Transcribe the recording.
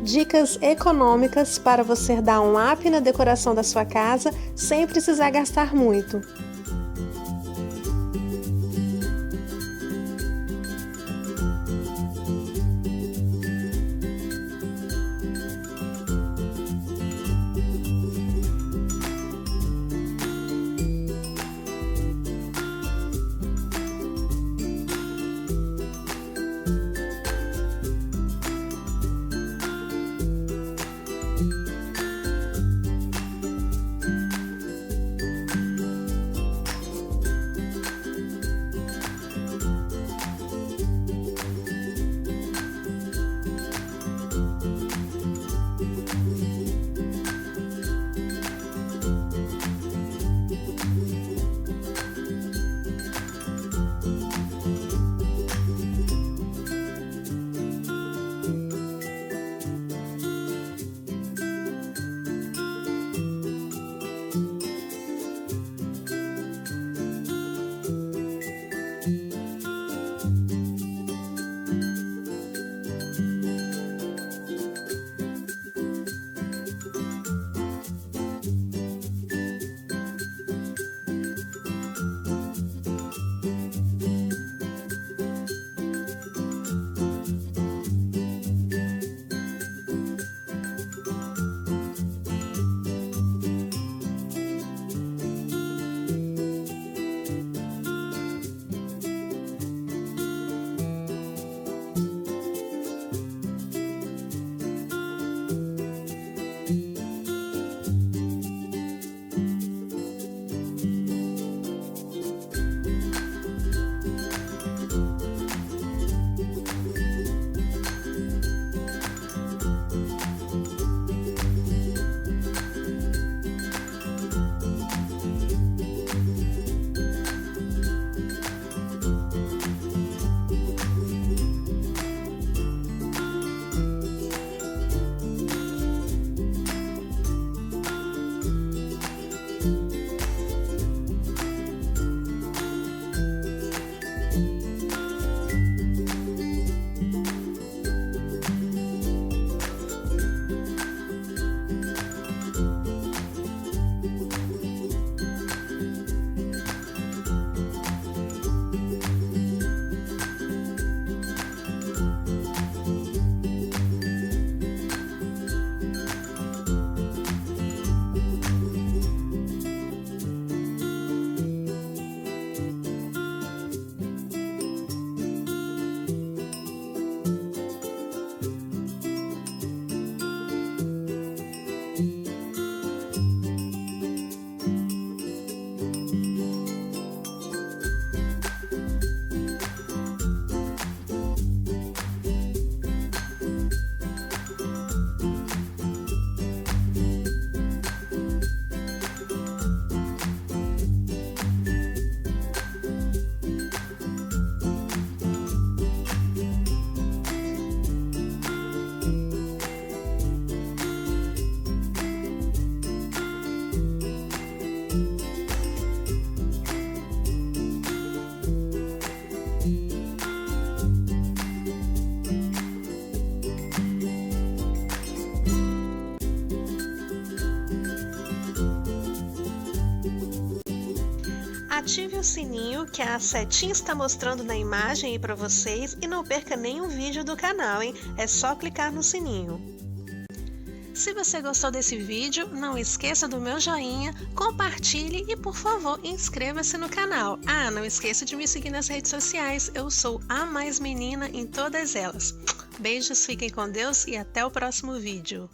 Dicas econômicas para você dar um up na decoração da sua casa sem precisar gastar muito. Ative o sininho que a setinha está mostrando na imagem aí para vocês e não perca nenhum vídeo do canal, hein? É só clicar no sininho. Se você gostou desse vídeo, não esqueça do meu joinha, compartilhe e, por favor, inscreva-se no canal. Ah, não esqueça de me seguir nas redes sociais, eu sou a Mais Menina em todas elas. Beijos, fiquem com Deus e até o próximo vídeo.